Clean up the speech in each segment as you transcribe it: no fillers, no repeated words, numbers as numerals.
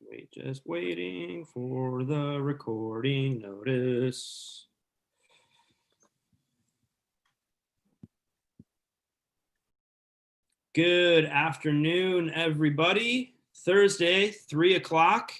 Wait, just waiting for the recording notice. Good afternoon, everybody. Thursday, 3 o'clock.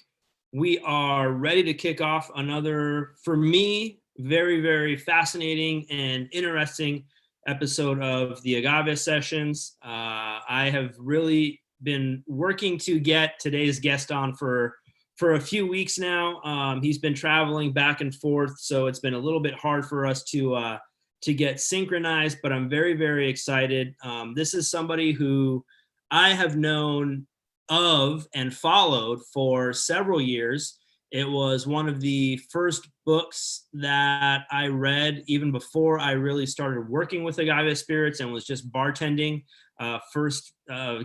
We are ready to kick off another, for me, very, very fascinating and interesting episode of the Agave sessions. I have really been working to get today's guest on for a few weeks now. He's been traveling back and forth, so it's been a little bit hard for us to get synchronized, but I'm very, very excited. This is somebody who I have known of and followed for several years. It was one of the first books that I read even before I really started working with Agave spirits and was just bartending, first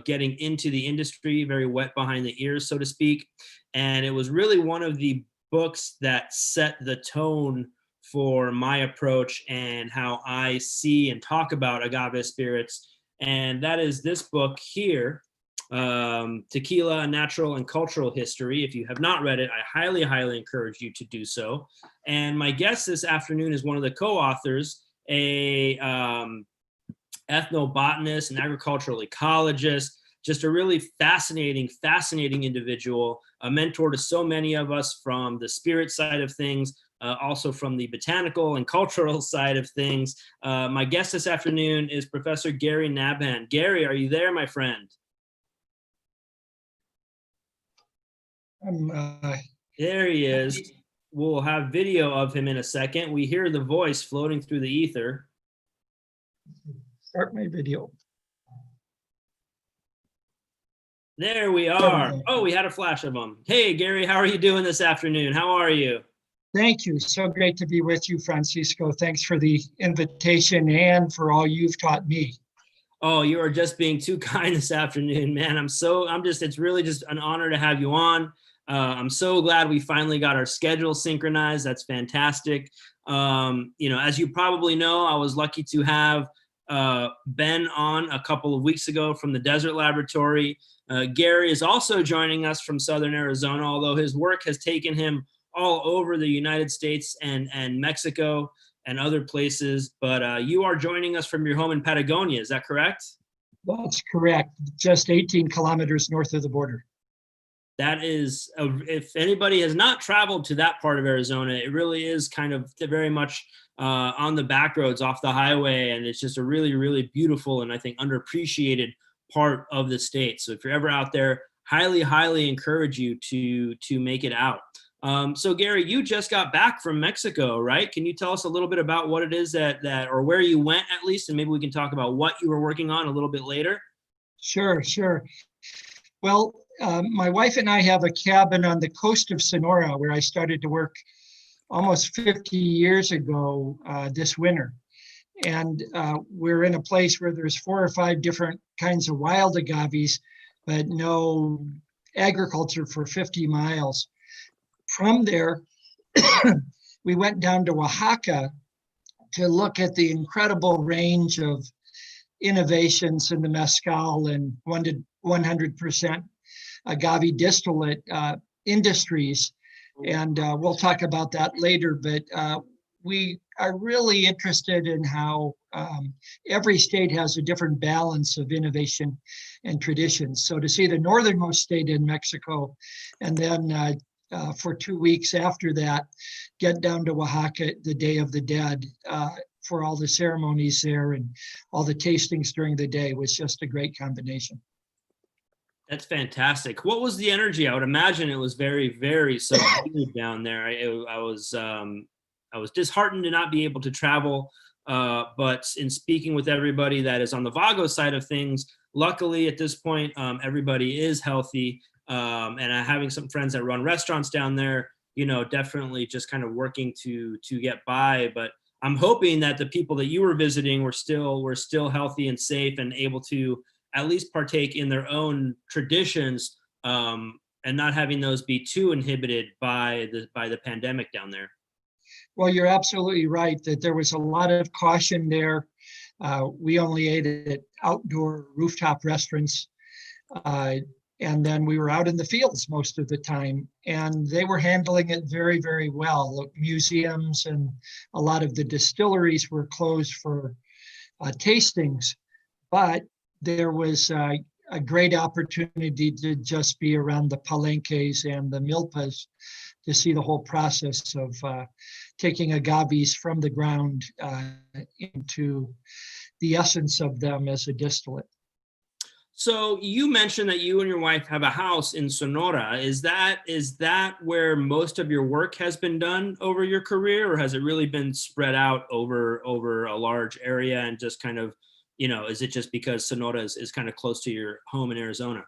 getting into the industry, very wet behind the ears, so to speak. And it was really one of the books that set the tone for my approach and how I see and talk about Agave spirits. And that is this book here, Tequila, A Natural and Cultural History. If you have not read it, I highly, highly encourage you to do so. And my guest this afternoon is one of the co-authors, a ethnobotanist, an agricultural ecologist, just a really fascinating individual, a mentor to so many of us from the spirit side of things, also from the botanical and cultural side of things. My guest this afternoon is Professor Gary Nabhan. Gary, are you there, my friend? There he is. We'll have video of him in a second. We hear the voice floating through the ether. Start my video. There we are. Oh, we had a flash of him. Hey, Gary, how are you doing this afternoon? How are you? Thank you. So great to be with you, Francisco. Thanks for the invitation and for all you've taught me. Oh, you are just being too kind this afternoon, man. It's really just an honor to have you on. I'm so glad we finally got our schedule synchronized. That's fantastic. As you probably know, I was lucky to have Ben on a couple of weeks ago from the Desert Laboratory. Gary is also joining us from Southern Arizona, although his work has taken him all over the United States and Mexico and other places. But you are joining us from your home in Patagonia. Is that correct? That's correct. Just 18 kilometers north of the border. That is, if anybody has not traveled to that part of Arizona, it really is kind of very much on the back roads off the highway. And it's just a really, really beautiful and I think underappreciated part of the state. So if you're ever out there, highly, highly encourage you to make it out. So Gary, you just got back from Mexico, right? Can you tell us a little bit about what it is that or where you went at least, and maybe we can talk about what you were working on a little bit later? Sure. Well, my wife and I have a cabin on the coast of Sonora where I started to work almost 50 years ago this winter. And we're in a place where there's 4 or 5 different kinds of wild agaves, but no agriculture for 50 miles. From there, we went down to Oaxaca to look at the incredible range of innovations in the mezcal and 100% agave distillate industries. And we'll talk about that later, but we are really interested in how every state has a different balance of innovation and traditions. So to see the northernmost state in Mexico, and then for 2 weeks after that, get down to Oaxaca, the Day of the Dead, for all the ceremonies there and all the tastings during the day was just a great combination. That's fantastic. What was the energy? I would imagine it was very, very subdued down there. I was disheartened to not be able to travel, but in speaking with everybody that is on the Vago side of things, luckily at this point, everybody is healthy. And having some friends that run restaurants down there, definitely just kind of working to get by. But I'm hoping that the people that you were visiting were still healthy and safe and able to at least partake in their own traditions, and not having those be too inhibited by the pandemic down there. Well, you're absolutely right that there was a lot of caution there. We only ate at outdoor rooftop restaurants. And then we were out in the fields most of the time, and they were handling it very, very well. Museums and a lot of the distilleries were closed for tastings, but there was a great opportunity to just be around the palenques and the milpas to see the whole process of taking agaves from the ground into the essence of them as a distillate. So you mentioned that you and your wife have a house in Sonora. Is that where most of your work has been done over your career, or has it really been spread out over a large area and just kind of, is it just because Sonora is kind of close to your home in Arizona?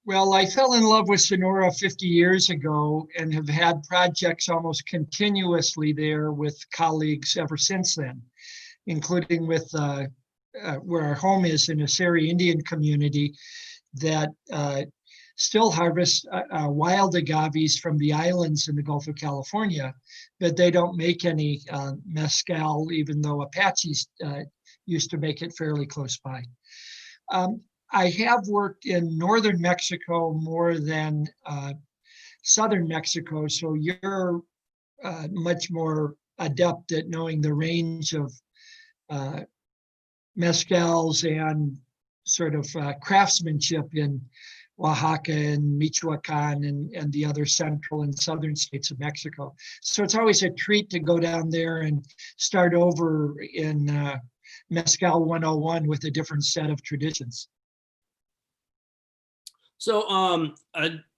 Well, I fell in love with Sonora 50 years ago and have had projects almost continuously there with colleagues ever since then, including with where our home is in a Surrey Indian community that still harvest wild agaves from the islands in the Gulf of California, but they don't make any mezcal, even though Apaches used to make it fairly close by. I have worked in northern Mexico more than southern Mexico, so you're much more adept at knowing the range of mezcals and sort of craftsmanship in Oaxaca and Michoacan and the other central and southern states of Mexico. So it's always a treat to go down there and start over in Mezcal 101 with a different set of traditions. So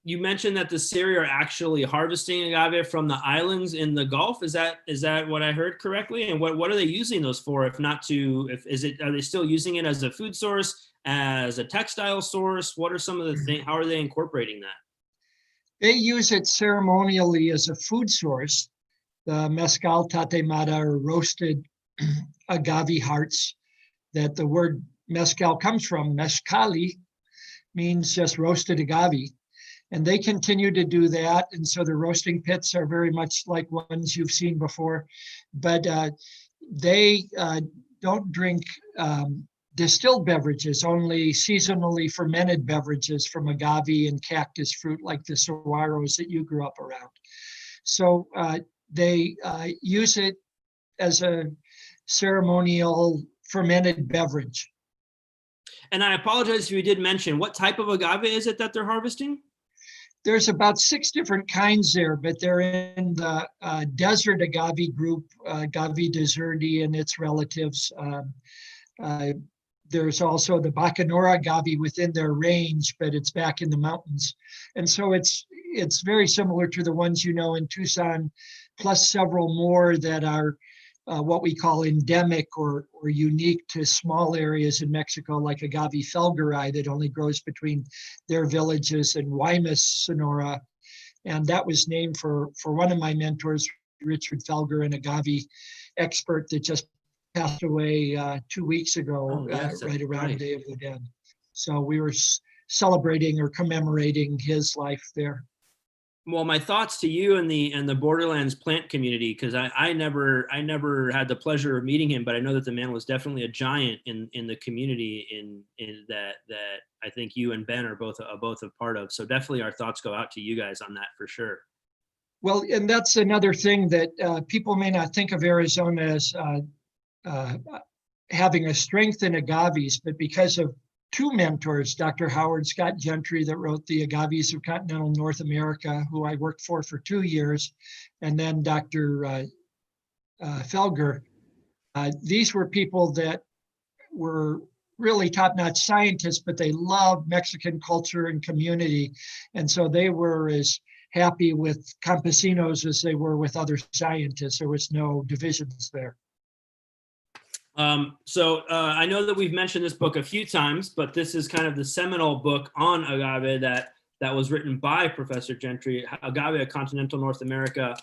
you mentioned that the Surrey are actually harvesting agave from the islands in the Gulf. Is that what I heard correctly? And what are they using those for? If not to, are they still using it as a food source, as a textile source? What are some of the things? How are they incorporating that? They use it ceremonially as a food source. The mezcal tatemada, or roasted agave hearts, that the word mezcal comes from, mezcali, means just roasted agave. And they continue to do that. And so the roasting pits are very much like ones you've seen before, but they don't drink distilled beverages, only seasonally fermented beverages from agave and cactus fruit like the saguaros that you grew up around. So they use it as a ceremonial fermented beverage. And I apologize if you did mention, what type of agave is it that they're harvesting? There's about 6 different kinds there, but they're in the desert agave group, Agave deserti and its relatives. There's also the Baccanora agave within their range, but it's back in the mountains. And so it's very similar to the ones you know in Tucson, plus several more that are what we call endemic or unique to small areas in Mexico, like Agave felgeri that only grows between their villages and Guaymas, Sonora. And that was named for one of my mentors, Richard Felger, an agave expert that just passed away 2 weeks ago, right around Day of the Dead. So we were celebrating or commemorating his life there. Well, my thoughts to you and the Borderlands plant community, because I never had the pleasure of meeting him, but I know that the man was definitely a giant in the community in that I think you and Ben are both a part of. So definitely our thoughts go out to you guys on that for sure. Well, and that's another thing that people may not think of Arizona as having a strength in agaves, but because of 2 mentors, Dr. Howard Scott Gentry, that wrote the Agaves of Continental North America, who I worked for 2 years, and then Dr. Felger. These were people that were really top-notch scientists, but they loved Mexican culture and community. And so they were as happy with campesinos as they were with other scientists. There was no divisions there. So I know that we've mentioned this book a few times, but this is kind of the seminal book on agave that was written by Professor Gentry, Agave of Continental North America.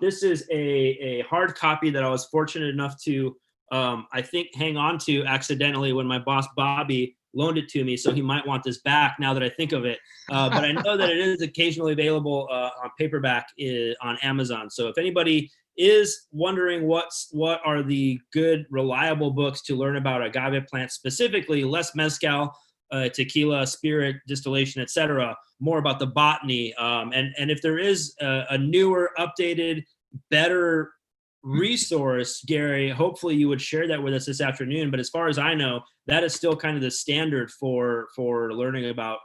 This is a hard copy that I was fortunate enough to, I think, hang on to accidentally when my boss, Bobby, loaned it to me. So he might want this back now that I think of it. But I know that it is occasionally available on paperback on Amazon. So if anybody is wondering what are the good, reliable books to learn about agave plants, specifically less mezcal, tequila, spirit, distillation, etc. More about the botany, and if there is a newer, updated, better resource, Gary, hopefully you would share that with us this afternoon. But as far as I know, that is still kind of the standard for learning about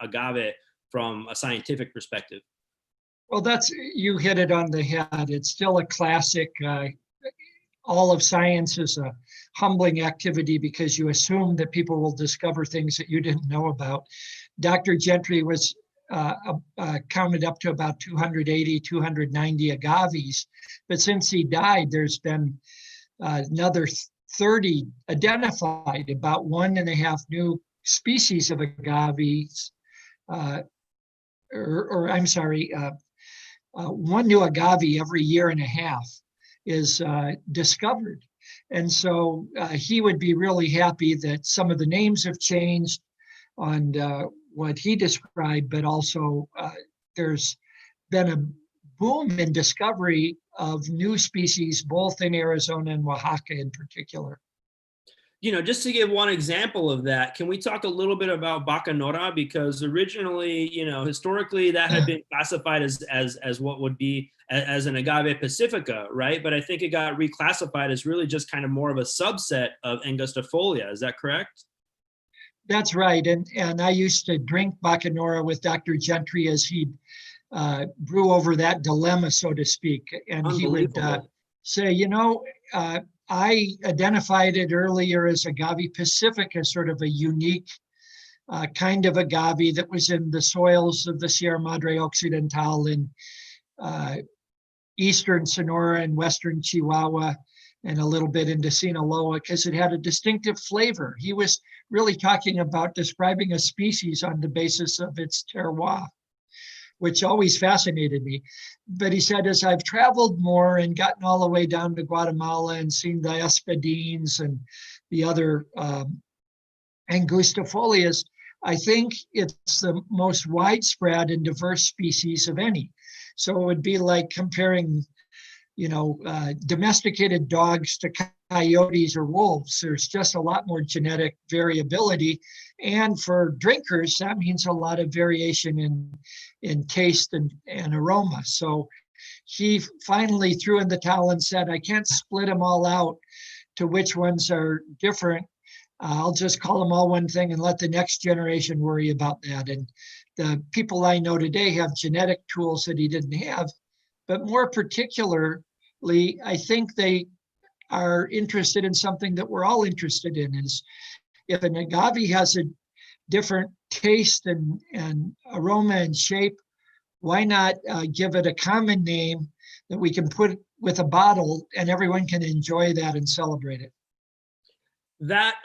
agave from a scientific perspective. Well, you hit it on the head. It's still a classic. All of science is a humbling activity because you assume that people will discover things that you didn't know about. Dr. Gentry was counted up to about 280, 290 agaves. But since he died, there's been another 30 identified, about 1.5 new species of agaves, I'm sorry, one new agave every year and a half is discovered. And so he would be really happy that some of the names have changed on what he described, but also there's been a boom in discovery of new species, both in Arizona and Oaxaca in particular. Just to give one example of that, can we talk a little bit about Baccanora? Because originally, historically, that had been classified as what would be as an Agave Pacifica, right? But I think it got reclassified as really just kind of more of a subset of Angustifolia. Is that correct? That's right. And I used to drink Baccanora with Dr. Gentry as he brew over that dilemma, so to speak. And he would say, I identified it earlier as Agave Pacifica, sort of a unique kind of agave that was in the soils of the Sierra Madre Occidental in eastern Sonora and western Chihuahua, and a little bit into Sinaloa, because it had a distinctive flavor. He was really talking about describing a species on the basis of its terroir, which always fascinated me. But he said, as I've traveled more and gotten all the way down to Guatemala and seen the espadines and the other angustifolias, I think it's the most widespread and diverse species of any. So it would be like comparing, domesticated dogs to coyotes or wolves. There's just a lot more genetic variability. And for drinkers, that means a lot of variation in taste and aroma. So he finally threw in the towel and said, I can't split them all out to which ones are different. I'll just call them all one thing and let the next generation worry about that. And the people I know today have genetic tools that he didn't have. But more particularly, I think they are interested in something that we're all interested in, is if an agave has a different taste and aroma and shape, why not give it a common name that we can put with a bottle and everyone can enjoy that and celebrate it? That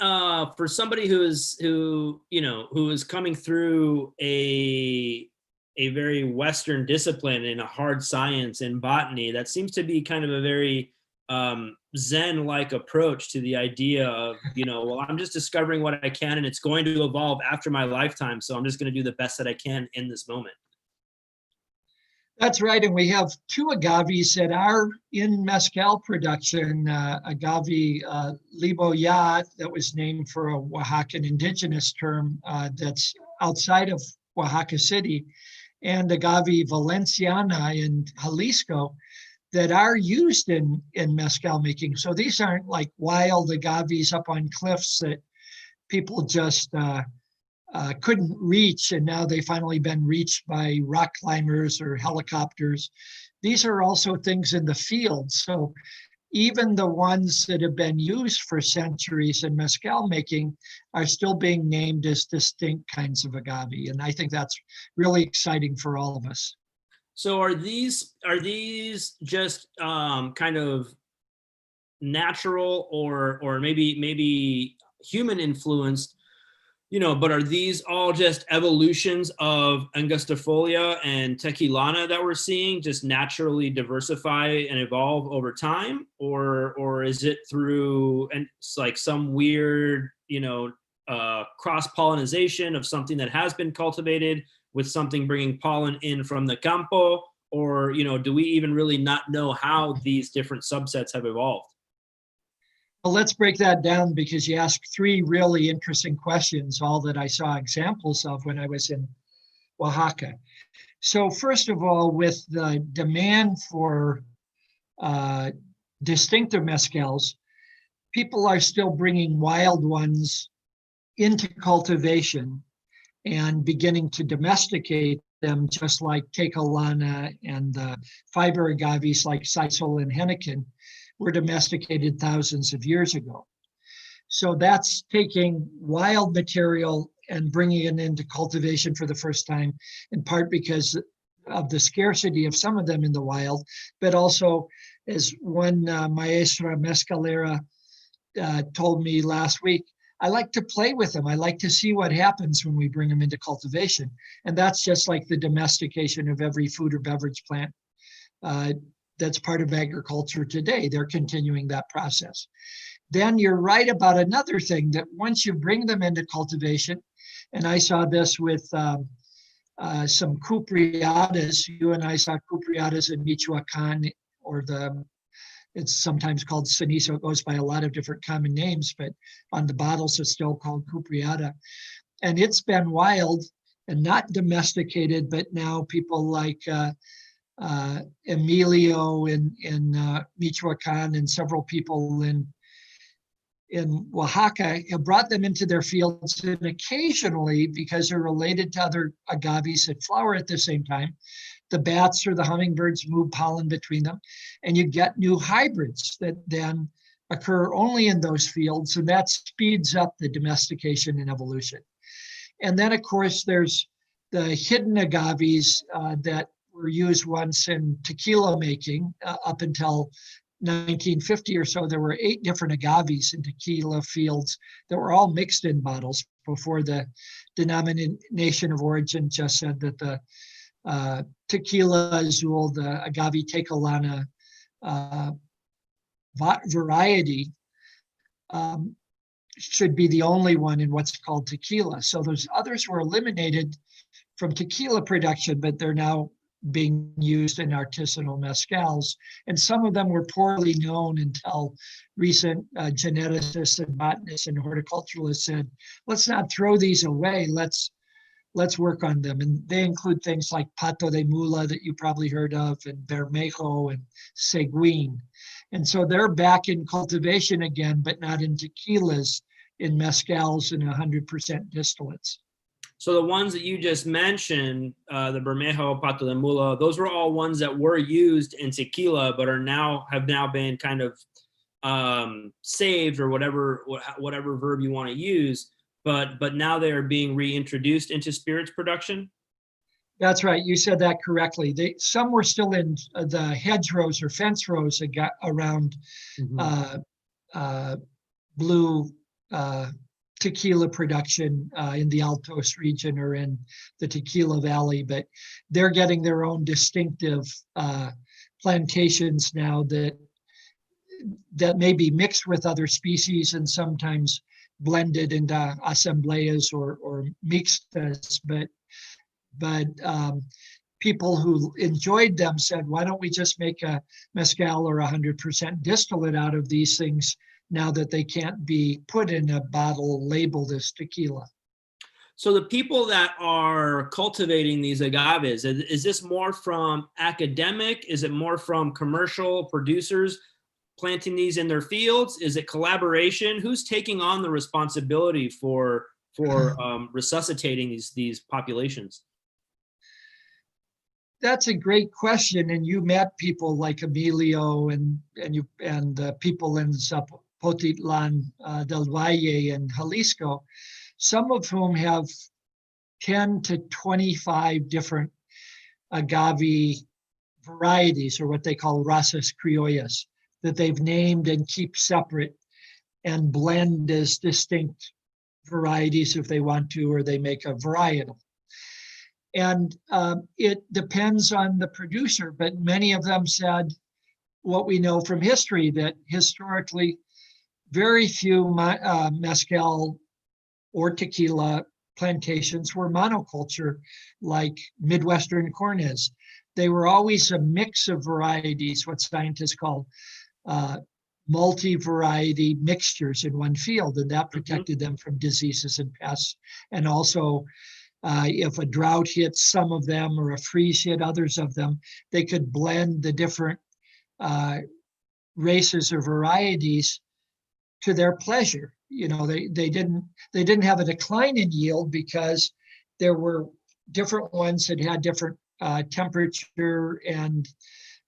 for somebody who is coming through a very Western discipline in a hard science in botany, that seems to be kind of a very Zen-like approach to the idea of, well, I'm just discovering what I can and it's going to evolve after my lifetime. So I'm just going to do the best that I can in this moment. That's right. And we have 2 agaves that are in mezcal production. Agave Liboya, that was named for a Oaxacan indigenous term that's outside of Oaxaca City, and Agave Valenciana in Jalisco that are used in mezcal making. So these aren't like wild agaves up on cliffs that people just couldn't reach, and now they've finally been reached by rock climbers or helicopters. These are also things in the field. So even the ones that have been used for centuries in mezcal making are still being named as distinct kinds of agave. And I think that's really exciting for all of us. So are these just kind of natural or maybe human influenced, but are these all just evolutions of Angustifolia and Tequilana that we're seeing just naturally diversify and evolve over time? Or is it through like some weird, cross-pollination of something that has been cultivated with something bringing pollen in from the campo? Or, do we even really not know how these different subsets have evolved? Well, let's break that down because you asked three really interesting questions, all that I saw examples of when I was in Oaxaca. So first of all, with the demand for uh, distinctive mezcals, people are still bringing wild ones into cultivation and beginning to domesticate them, just like Tequila and the fiber agaves like Sisal and Henneken were domesticated thousands of years ago. So that's taking wild material and bringing it into cultivation for the first time, in part because of the scarcity of some of them in the wild, but also, as one maestra mezcalera told me last week, I like to play with them. I like to see what happens when we bring them into cultivation. And that's just like the domestication of every food or beverage plant that's part of agriculture today. They're continuing that process. Then you're right about another thing, that once you bring them into cultivation, and I saw this with some cupriatas, you and I saw cupriatas in Michoacan, or it's sometimes called cenizo. It goes by a lot of different common names, but on the bottles it's still called cupriata. And it's been wild and not domesticated, but now people like Emilio in Michoacan and several people in Oaxaca have brought them into their fields, and occasionally, because they're related to other agaves that flower at the same time, the bats or the hummingbirds move pollen between them, and you get new hybrids that then occur only in those fields, and that speeds up the domestication and evolution. And then, of course, there's the hidden agaves that were used once in tequila making up until 1950 or so. There were 8 different agaves in tequila fields that were all mixed in bottles before the denomination of origin just said that the Tequila Azul, the Agave Tequilana variety should be the only one in what's called tequila. So those others were eliminated from tequila production, but they're now being used in artisanal mezcals. And some of them were poorly known until recent geneticists and botanists and horticulturalists said, let's not throw these away, let's work on them. And they include things like Pato de Mula that you probably heard of, and Bermejo and Seguin. And so they're back in cultivation again, but not in tequilas, in mezcals and 100% distillates. So the ones that you just mentioned, the Bermejo, Pato de Mula, those were all ones that were used in tequila, but have now been kind of saved, or whatever verb you want to use. But now they are being reintroduced into spirits production. That's right. You said that correctly. Some were still in the hedgerows or fence rows that got around blue tequila production in the Altos region or in the Tequila Valley, but they're getting their own distinctive plantations now that may be mixed with other species and sometimes blended into asambleas or mixtas, but people who enjoyed them said, why don't we just make a mezcal or 100% distillate out of these things now that they can't be put in a bottle labeled as tequila? So the people that are cultivating these agaves, is this more from academic? Is it more from commercial producers planting these in their fields? Is it collaboration? Who's taking on the responsibility for resuscitating these populations? That's a great question, and you met people like Emilio and people in Zapotitlan del Valle and Jalisco, some of whom have 10 to 25 different agave varieties, or what they call razas criollas, that they've named and keep separate and blend as distinct varieties if they want to, or they make a varietal. And it depends on the producer, but many of them said what we know from history, that historically very few mezcal or tequila plantations were monoculture like Midwestern corn is. They were always a mix of varieties, what scientists call multi-variety mixtures in one field, and that protected them from diseases and pests. And also, if a drought hit some of them or a freeze hit others of them, they could blend the different races or varieties to their pleasure. They didn't have a decline in yield because there were different ones that had different temperature and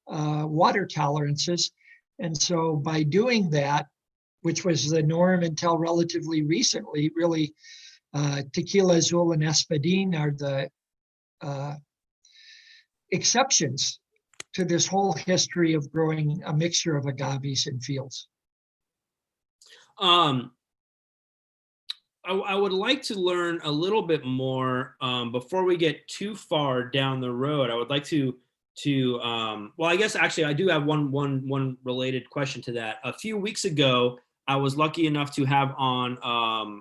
water tolerances. And so by doing that, which was the norm until relatively recently, really, Tequila, Azul, and Espadín are the exceptions to this whole history of growing a mixture of agaves in fields. I would like to learn a little bit more before we get too far down the road. I would like to well, I guess actually I do have one related question to that. A few weeks ago, I was lucky enough to have on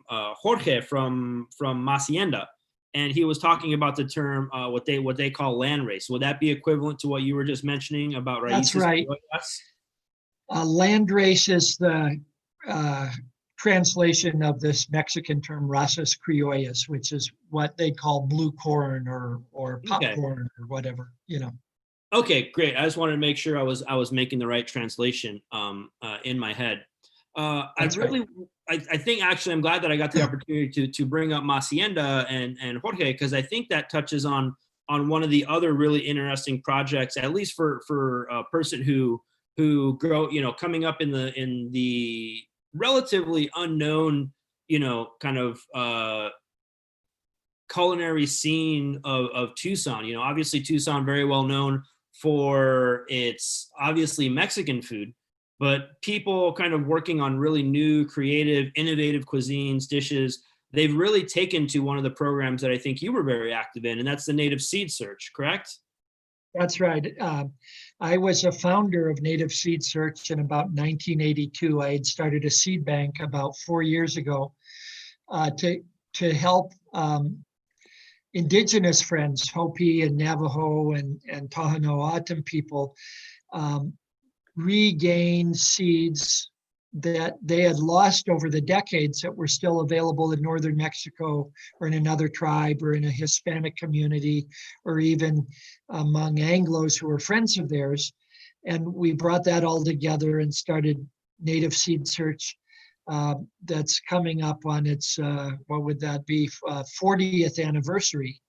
Jorge from Hacienda, and he was talking about the term what they call land race. Would that be equivalent to what you were just mentioning about raíces? That's right. Land race is the translation of this Mexican term razas criollas, which is what they call blue corn or popcorn or whatever, Okay, great. I just wanted to make sure I was making the right translation in my head. I think actually I'm glad that I got the opportunity to bring up Hacienda and Jorge, because I think that touches on one of the other really interesting projects, at least for a person who grow, coming up in the relatively unknown, kind of culinary scene of Tucson. Obviously Tucson very well known for its obviously Mexican food, but people kind of working on really new, creative, innovative cuisines, dishes. They've really taken to one of the programs that I think you were very active in, and that's the Native Seed Search, correct? That's right. I was a founder of Native Seed Search in about 1982. I had started a seed bank about 4 years ago to help indigenous friends, Hopi and Navajo and Tohono people, regain seeds that they had lost over the decades that were still available in northern Mexico or in another tribe or in a Hispanic community or even among Anglos who were friends of theirs. And we brought that all together and started Native Seed Search. That's coming up on its, what would that be, 40th anniversary.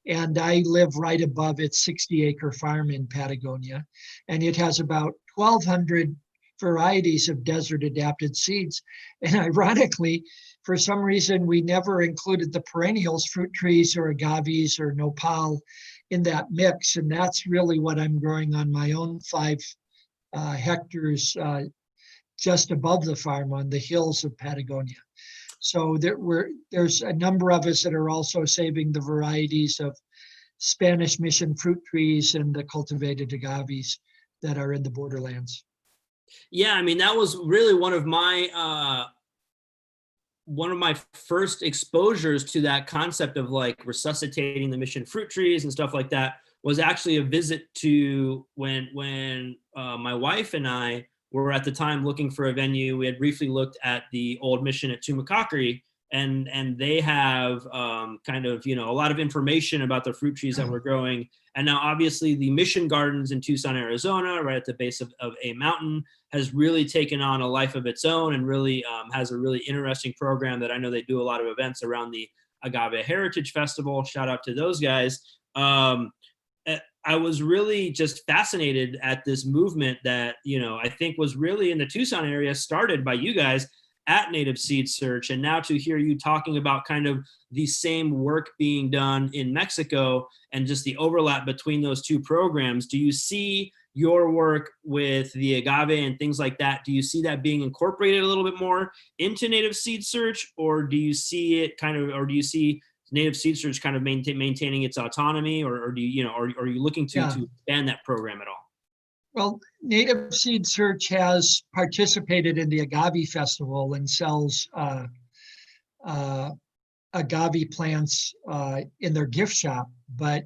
And I live right above its 60-acre farm in Patagonia. And it has about 1,200 varieties of desert-adapted seeds. And ironically, for some reason, we never included the perennials, fruit trees or agaves or nopal in that mix. And that's really what I'm growing on my own 5 hectares just above the farm on the hills of Patagonia. So there's a number of us that are also saving the varieties of Spanish Mission fruit trees and the cultivated agaves that are in the borderlands. Yeah, I mean, that was really one of my first exposures to that concept of like resuscitating the Mission fruit trees and stuff like that was actually a visit to when my wife and I were at the time looking for a venue. We had briefly looked at the old mission at Tumacacri, and they have kind of, a lot of information about the fruit trees that we're growing. And now obviously the Mission Gardens in Tucson, Arizona, right at the base of a mountain, has really taken on a life of its own and really has a really interesting program that I know they do a lot of events around the Agave Heritage Festival. Shout out to those guys. I was really just fascinated at this movement that, I think was really in the Tucson area, started by you guys at Native Seed Search. And now to hear you talking about kind of the same work being done in Mexico and just the overlap between those two programs, do you see your work with the agave and things like that, do you see that being incorporated a little bit more into Native Seed Search, or do you see it or do you see Native Seed Search kind of maintaining its autonomy, or do you, or are you looking to expand that program at all? Well, Native Seed Search has participated in the Agave Festival and sells agave plants in their gift shop, but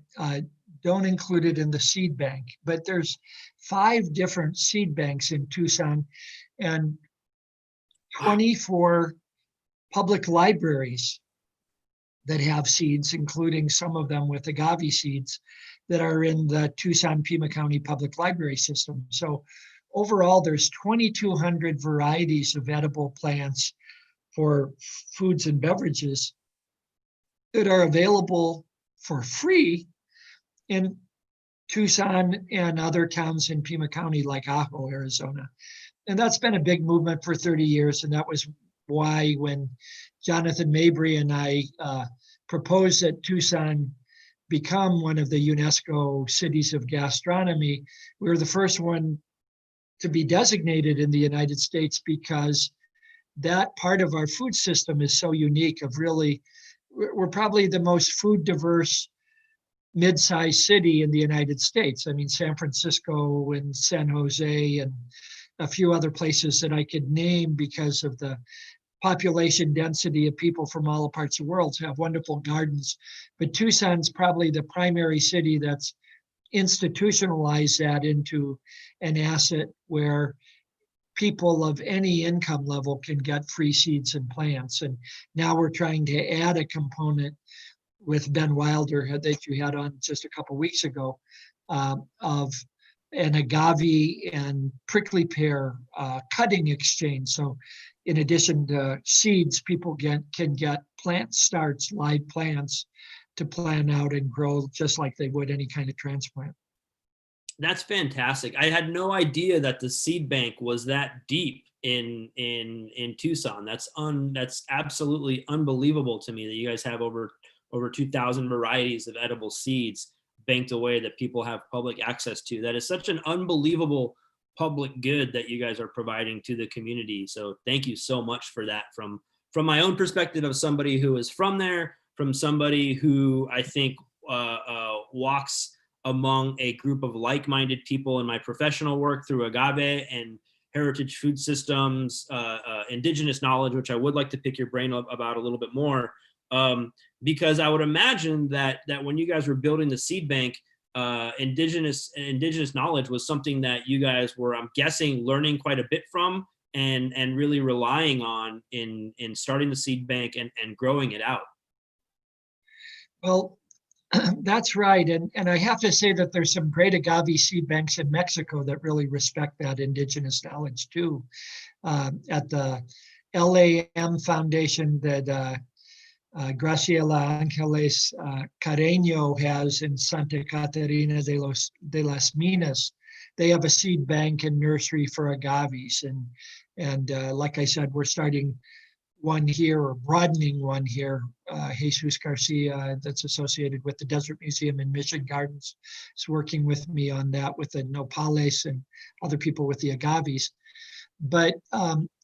don't include it in the seed bank. But there's 5 different seed banks in Tucson, and 24 public libraries that have seeds, including some of them with agave seeds that are in the Tucson-Pima County Public Library system. So overall, there's 2,200 varieties of edible plants for foods and beverages that are available for free in Tucson and other towns in Pima County like Ajo, Arizona. And that's been a big movement for 30 years. And that was why when Jonathan Mabry and I proposed that Tucson become one of the UNESCO cities of gastronomy, we were the first one to be designated in the United States because that part of our food system is so unique. We're probably the most food diverse mid-sized city in the United States. I mean, San Francisco and San Jose and a few other places that I could name because of the population density of people from all parts of the world have wonderful gardens. But Tucson's probably the primary city that's institutionalized that into an asset where people of any income level can get free seeds and plants. And now we're trying to add a component with Ben Wilder that you had on just a couple of weeks ago of an agave and prickly pear cutting exchange. So in addition to seeds, people can get plant starts, live plants to plant out and grow just like they would any kind of transplant. That's fantastic. I had no idea that the seed bank was that deep in Tucson. That's absolutely unbelievable to me that you guys have over 2,000 varieties of edible seeds banked away that people have public access to. That is such an unbelievable public good that you guys are providing to the community. So thank you so much for that. From my own perspective of somebody who is from there, from somebody who I think walks among a group of like-minded people in my professional work through Agave and heritage food systems, indigenous knowledge, which I would like to pick your brain about a little bit more, because I would imagine that when you guys were building the seed bank, indigenous knowledge was something that you guys were, I'm guessing, learning quite a bit from and really relying on in starting the seed bank and growing it out. Well, that's right. And I have to say that there's some great agave seed banks in Mexico that really respect that indigenous knowledge too. At the LAM Foundation that Graciela Angeles Carreño has in Santa Catarina de las Minas, they have a seed bank and nursery for agaves. And like I said, we're starting one here or broadening one here. Jesus Garcia, that's associated with the Desert Museum in Mission Gardens, is working with me on that with the nopales and other people with the agaves. But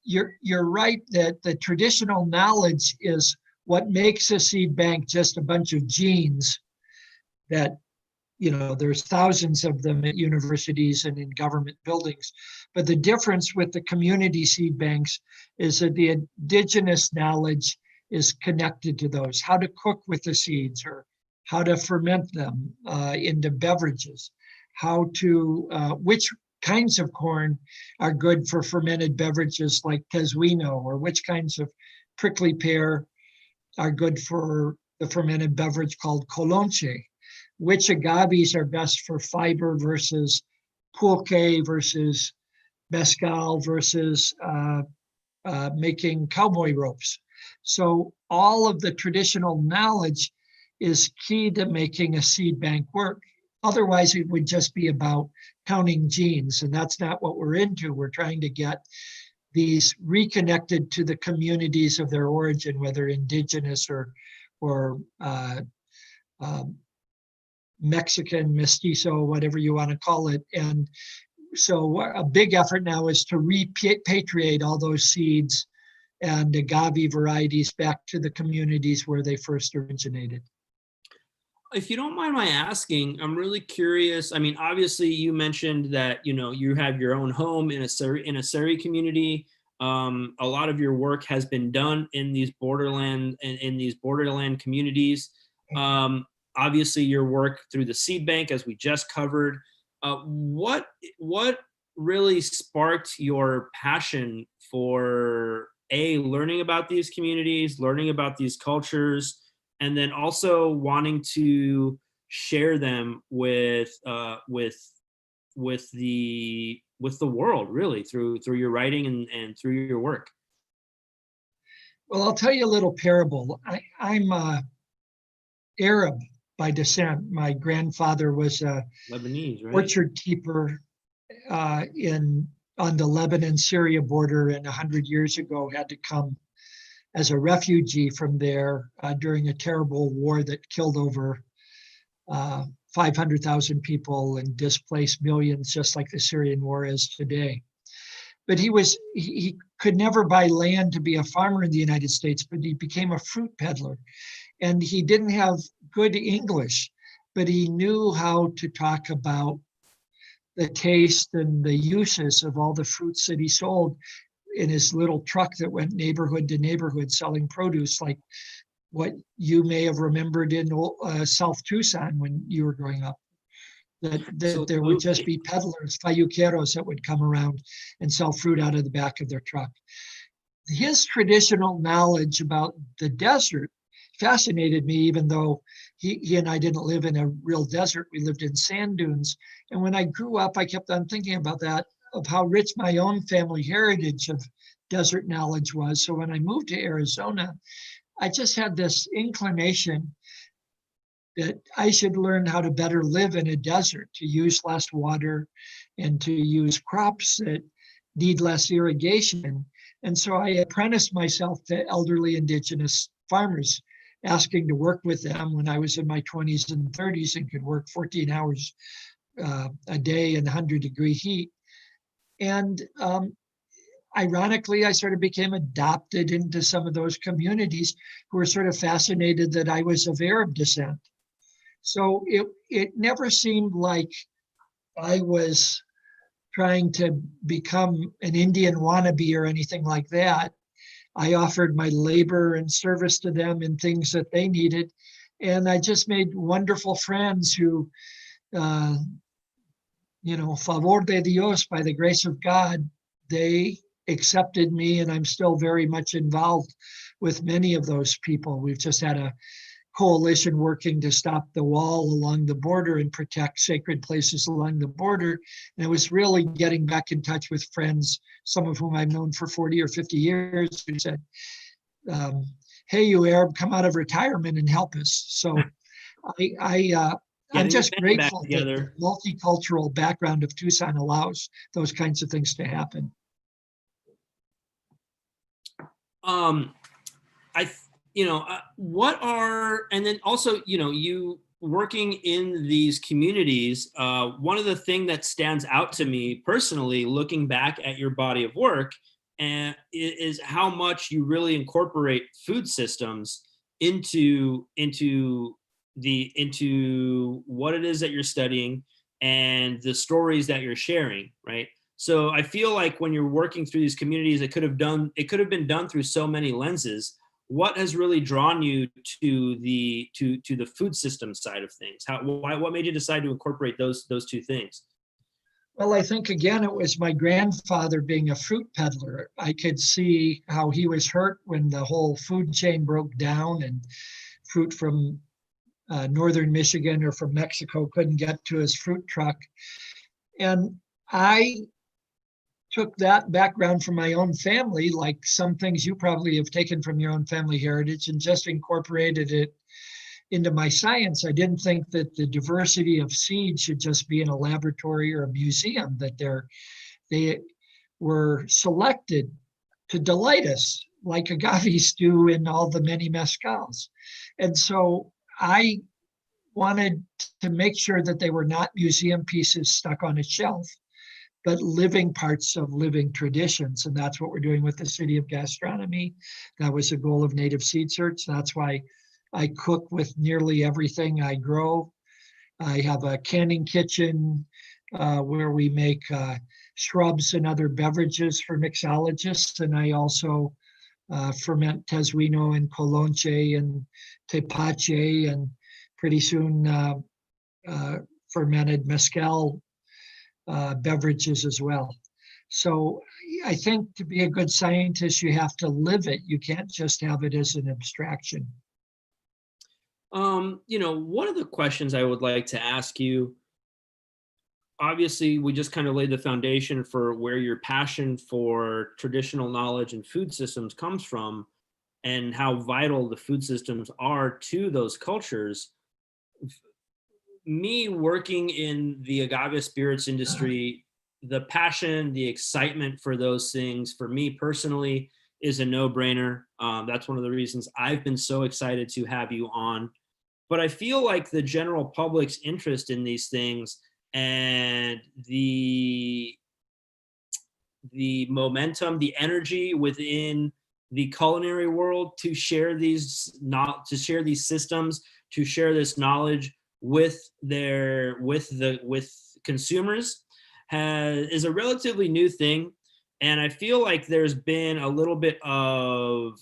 you're right that the traditional knowledge is what makes a seed bank just a bunch of genes that, there's thousands of them at universities and in government buildings. But the difference with the community seed banks is that the indigenous knowledge is connected to those, how to cook with the seeds or how to ferment them into beverages, which kinds of corn are good for fermented beverages like tezuino, or which kinds of prickly pear are good for the fermented beverage called colonche, which agaves are best for fiber versus pulque versus mezcal versus making cowboy ropes. So all of the traditional knowledge is key to making a seed bank work. Otherwise, it would just be about counting genes, and that's not what we're into. We're trying to get these reconnected to the communities of their origin, whether indigenous or Mexican, mestizo, whatever you want to call it. And so a big effort now is to repatriate all those seeds and agave varieties back to the communities where they first originated. If you don't mind my asking, I'm really curious. I mean, obviously you mentioned that, you have your own home in a Surrey community. A lot of your work has been done in these borderland communities. Obviously your work through the seed bank, as we just covered. What really sparked your passion for learning about these communities, learning about these cultures, and then also wanting to share them with the world, really, through your writing and through your work? Well, I'll tell you a little parable. I'm Arab by descent. My grandfather was a Lebanese, right? orchard keeper in on the Lebanon-Syria border, and 100 years ago had to come as a refugee from there during a terrible war that killed over 500,000 people and displaced millions, just like the Syrian war is today. But he could never buy land to be a farmer in the United States, but he became a fruit peddler. And he didn't have good English, but he knew how to talk about the taste and the uses of all the fruits that he sold in his little truck that went neighborhood to neighborhood selling produce, like what you may have remembered in South Tucson when you were growing up. That there would just be peddlers, falluqueros, that would come around and sell fruit out of the back of their truck. His traditional knowledge about the desert fascinated me, even though he and I didn't live in a real desert. We lived in sand dunes. And when I grew up, I kept on thinking about that, of how rich my own family heritage of desert knowledge was. So when I moved to Arizona, I just had this inclination that I should learn how to better live in a desert, to use less water and to use crops that need less irrigation. And so I apprenticed myself to elderly indigenous farmers, asking to work with them when I was in my 20s and 30s and could work 14 hours a day in 100-degree heat. And ironically, I sort of became adopted into some of those communities who were sort of fascinated that I was of Arab descent. So it never seemed like I was trying to become an Indian wannabe or anything like that. I offered my labor and service to them in things that they needed. And I just made wonderful friends who, favor de Dios, by the grace of God, they accepted me, and I'm still very much involved with many of those people. We've just had a coalition working to stop the wall along the border and protect sacred places along the border. And it was really getting back in touch with friends, some of whom I've known for 40 or 50 years, who said, hey, you Arab, come out of retirement and help us. So I'm just grateful that the multicultural background of Tucson allows those kinds of things to happen. And then also, you working in these communities, one of the things that stands out to me personally, looking back at your body of work, is how much you really incorporate food systems into what it is that you're studying and the stories that you're sharing, right? So I feel like when you're working through these communities, it could have been done through so many lenses. What has really drawn you to the food system side of things? What made you decide to incorporate those two things? Well, I think, again, it was my grandfather being a fruit peddler. I could see how he was hurt when the whole food chain broke down and fruit from northern Michigan or from Mexico couldn't get to his fruit truck. And I took that background from my own family, like some things you probably have taken from your own family heritage, and just incorporated it into my science. I didn't think that the diversity of seeds should just be in a laboratory or a museum, that they were selected to delight us, like agaves do in all the many mezcals. And so I wanted to make sure that they were not museum pieces stuck on a shelf, but living parts of living traditions. And that's what we're doing with the City of Gastronomy. That was the goal of Native Seed Search. That's why I cook with nearly everything I grow. I have a canning kitchen where we make shrubs and other beverages for mixologists. And I also ferment tezuino and colonche and tepache, and pretty soon fermented mezcal beverages as well. So I think to be a good scientist, you have to live it. You can't just have it as an abstraction. One of the questions I would like to ask you, obviously, we just kind of laid the foundation for where your passion for traditional knowledge and food systems comes from and how vital the food systems are to those cultures. Me working in the agave spirits industry, the passion, the excitement for those things, for me personally, is a no-brainer. That's one of the reasons I've been so excited to have you on. But I feel like the general public's interest in these things and the momentum, the energy within the culinary world to share these systems, to share this knowledge with consumers is a relatively new thing. And I feel like there's been a little bit of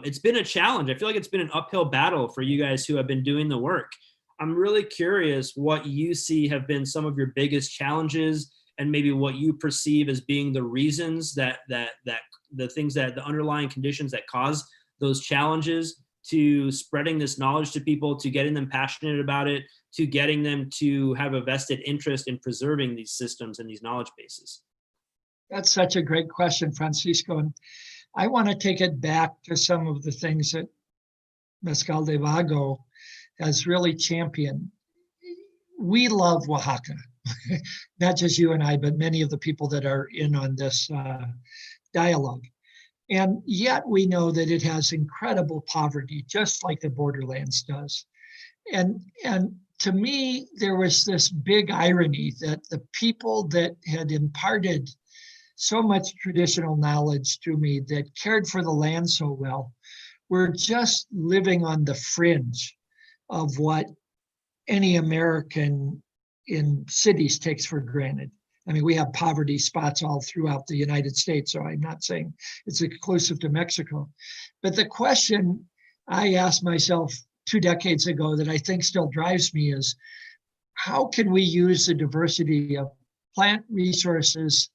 it's been a challenge. I feel like it's been an uphill battle for you guys who have been doing the work. I'm really curious what you see have been some of your biggest challenges, and maybe what you perceive as being the reasons that the underlying conditions that cause those challenges to spreading this knowledge to people, to getting them passionate about it, to getting them to have a vested interest in preserving these systems and these knowledge bases. That's such a great question, Francisco. And I want to take it back to some of the things that Mezcal de Vago has really championed. We love Oaxaca, not just you and I, but many of the people that are in on this dialogue. And yet we know that it has incredible poverty, just like the borderlands does. And to me, there was this big irony that the people that had imparted so much traditional knowledge to me, that cared for the land so well, were just living on the fringe of what any American in cities takes for granted. I mean, we have poverty spots all throughout the United States, so I'm not saying it's exclusive to Mexico. But the question I asked myself 2 decades ago that I think still drives me is, how can we use the diversity of plant resources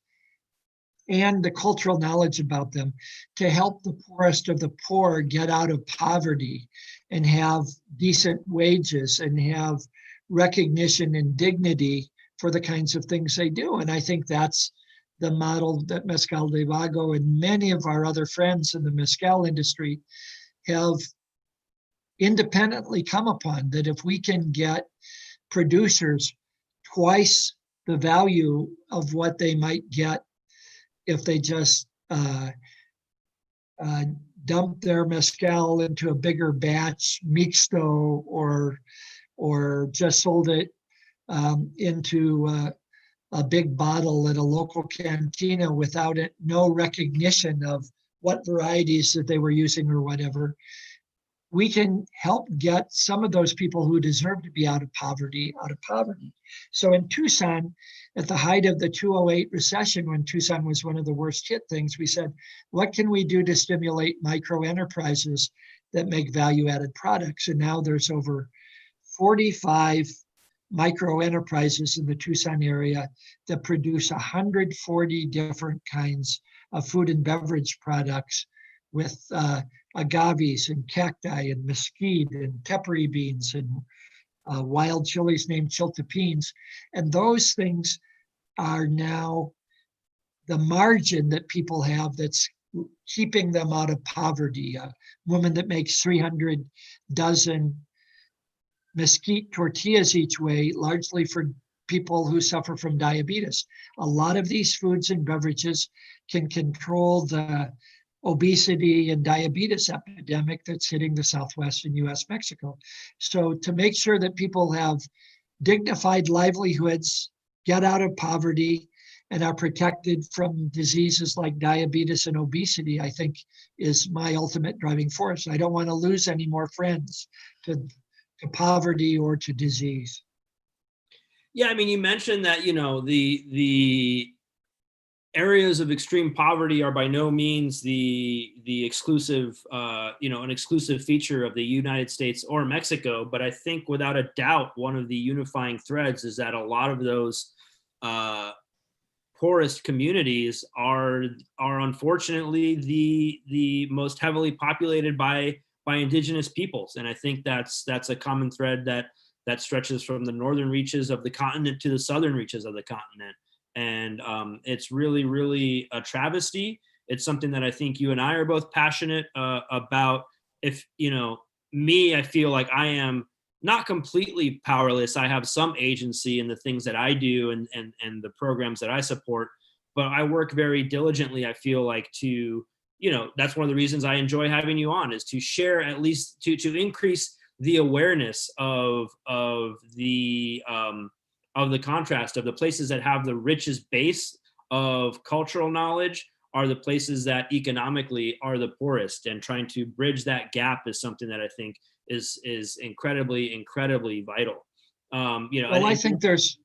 and the cultural knowledge about them to help the poorest of the poor get out of poverty and have decent wages and have recognition and dignity for the kinds of things they do? And I think that's the model that Mezcal de Vago and many of our other friends in the mezcal industry have independently come upon, that if we can get producers twice the value of what they might get if they just dump their mezcal into a bigger batch mixto, or just sold it into a big bottle at a local cantina without it, no recognition of what varieties that they were using or whatever, we can help get some of those people who deserve to be out of poverty. So in Tucson, at the height of the 2008 recession, when Tucson was one of the worst hit things, we said, what can we do to stimulate micro enterprises that make value-added products? And now there's over 45 micro enterprises in the Tucson area that produce 140 different kinds of food and beverage products with agaves and cacti and mesquite and tepary beans and wild chilies named chiltepines. And those things are now the margin that people have that's keeping them out of poverty. A woman that makes 300 dozen mesquite tortillas each way, largely for people who suffer from diabetes. A lot of these foods and beverages can control the obesity and diabetes epidemic that's hitting the Southwestern US, Mexico. So to make sure that people have dignified livelihoods, get out of poverty, and are protected from diseases like diabetes and obesity, I think is my ultimate driving force. I don't want to lose any more friends to poverty or to disease. Yeah, I mean, you mentioned that, the areas of extreme poverty are by no means the exclusive, an exclusive feature of the United States or Mexico. But I think without a doubt, one of the unifying threads is that a lot of those poorest communities are unfortunately the most heavily populated by indigenous peoples. And I think that's a common thread that stretches from the northern reaches of the continent to the southern reaches of the continent. And it's really, really a travesty. It's something that I think you and I are both passionate about. If, I feel like I am not completely powerless. I have some agency in the things that I do and the programs that I support, but I work very diligently, I feel like, to, that's one of the reasons I enjoy having you on, is to share, at least to increase the awareness of the contrast of the places that have the richest base of cultural knowledge are the places that economically are the poorest, and trying to bridge that gap is something that I think is incredibly vital. Well, I think there's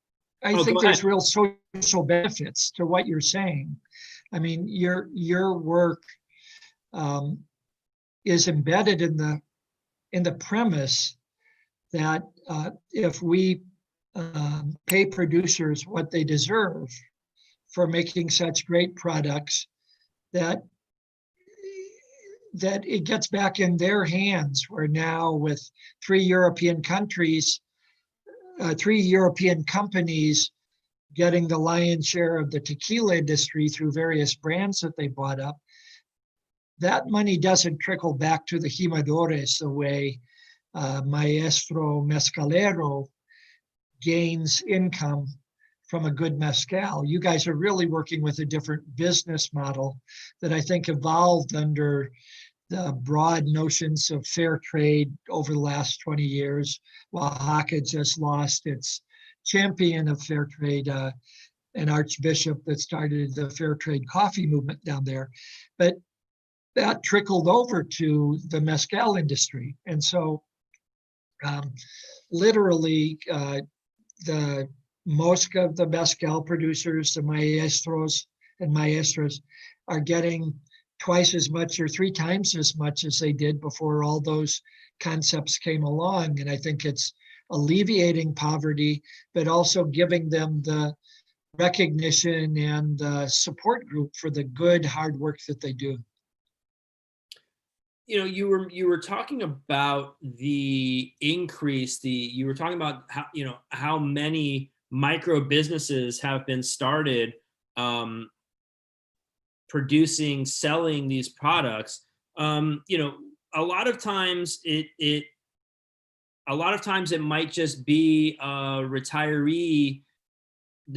real social benefits to what you're saying. I mean, your work is embedded in the premise that if we pay producers what they deserve for making such great products, that it gets back in their hands. Where now, with three European companies getting the lion's share of the tequila industry through various brands that they bought up, that money doesn't trickle back to the jimadores the way Maestro Mezcalero gains income from a good mezcal. You guys are really working with a different business model that I think evolved under the broad notions of fair trade over the last 20 years. Oaxaca just lost its champion of fair trade, an archbishop that started the fair trade coffee movement down there. But that trickled over to the mezcal industry. And so literally, most of the mezcal producers, the maestros and maestras, are getting twice as much or three times as much as they did before all those concepts came along. And I think it's alleviating poverty, but also giving them the recognition and the support group for the good, hard work that they do. You were talking about the increase, you were talking about how many micro businesses have been started producing, selling these products. A lot of times it might just be a retiree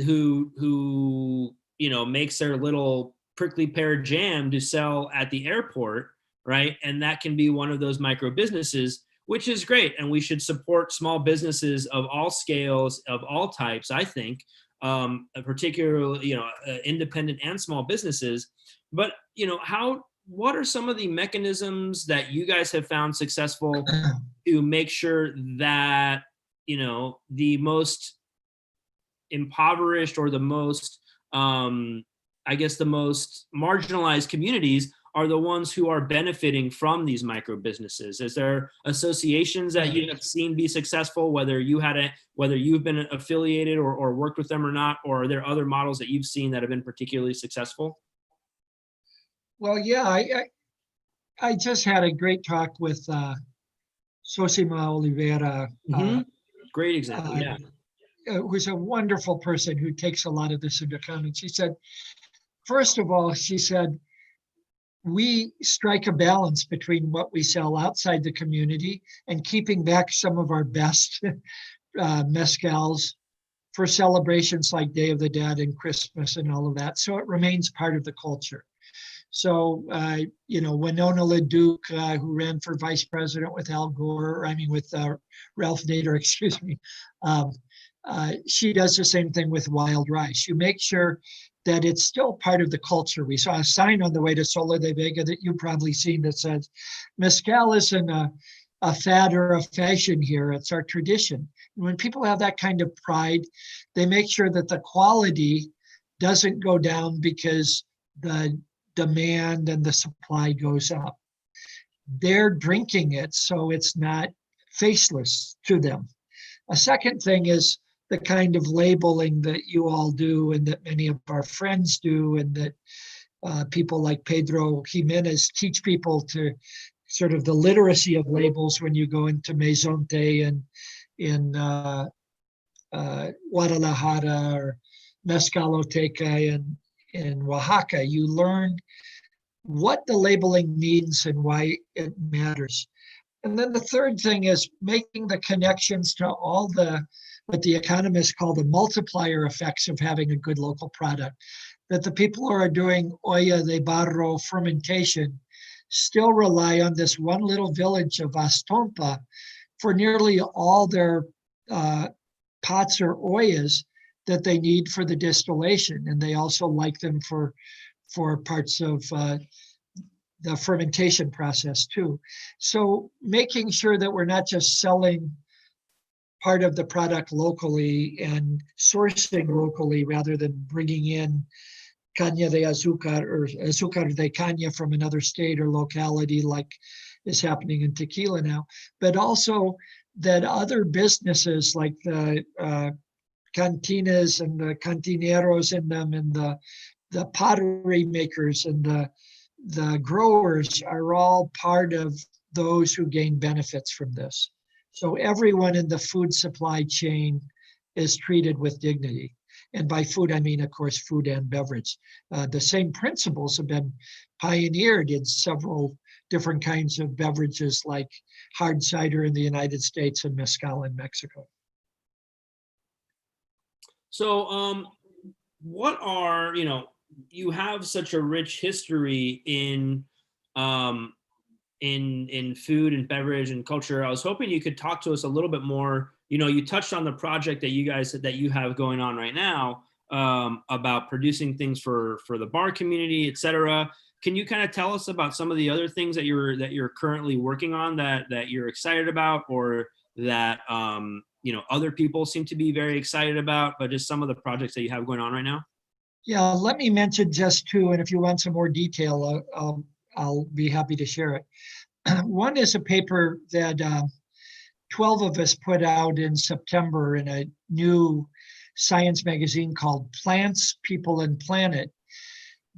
who makes their little prickly pear jam to sell at the airport, right? And that can be one of those micro businesses, which is great. And we should support small businesses of all scales, of all types, I think, particularly, independent and small businesses. But, what are some of the mechanisms that you guys have found successful to make sure that, the most impoverished or the most, the most marginalized communities are the ones who are benefiting from these micro businesses? Is there associations that you have seen be successful, whether you've been affiliated or worked with them or not, or are there other models that you've seen that have been particularly successful? Well, yeah, I just had a great talk with Sosima Oliveira. Great example, yeah. Who's a wonderful person who takes a lot of this into account. And she said, first of all, we strike a balance between what we sell outside the community and keeping back some of our best mezcals for celebrations like Day of the Dead and Christmas and all of that. So it remains part of the culture. So, Winona LaDuke, who ran for vice president with Ralph Nader, excuse me, she does the same thing with wild rice. You make sure that it's still part of the culture. We saw a sign on the way to Sola de Vega that you've probably seen that says, mezcal isn't a fad or a fashion here, it's our tradition. And when people have that kind of pride, they make sure that the quality doesn't go down because the demand and the supply goes up. They're drinking it, so it's not faceless to them. A second thing is the kind of labeling that you all do and that many of our friends do, and that people like Pedro Jimenez teach people to sort of the literacy of labels when you go into Mezonte and in Guadalajara or Mezcaloteca in Oaxaca. You learn what the labeling means and why it matters. And then the third thing is making the connections to all what the economists call the multiplier effects of having a good local product. That the people who are doing olla de barro fermentation still rely on this one little village of Astompa for nearly all their pots or ollas that they need for the distillation. And they also like them for parts of the fermentation process too. So making sure that we're not just selling part of the product locally and sourcing locally rather than bringing in caña de azúcar or azúcar de caña from another state or locality like is happening in Tequila now, but also that other businesses like the cantinas and the cantineros in them and the pottery makers and the growers are all part of those who gain benefits from this. So everyone in the food supply chain is treated with dignity. And by food, I mean, of course, food and beverage. The same principles have been pioneered in several different kinds of beverages like hard cider in the United States and mezcal in Mexico. So what are, you have such a rich history in food and beverage and culture. I was hoping you could talk to us a little bit more. You touched on the project that you have going on right now about producing things for the bar community, et cetera. Can you kind of tell us about some of the other things that you're currently working on that you're excited about, or that other people seem to be very excited about, but just some of the projects that you have going on right now? Yeah, let me mention just two, and if you want some more detail, I'll be happy to share it. One is a paper that 12 of us put out in September in a new science magazine called Plants, People, and Planet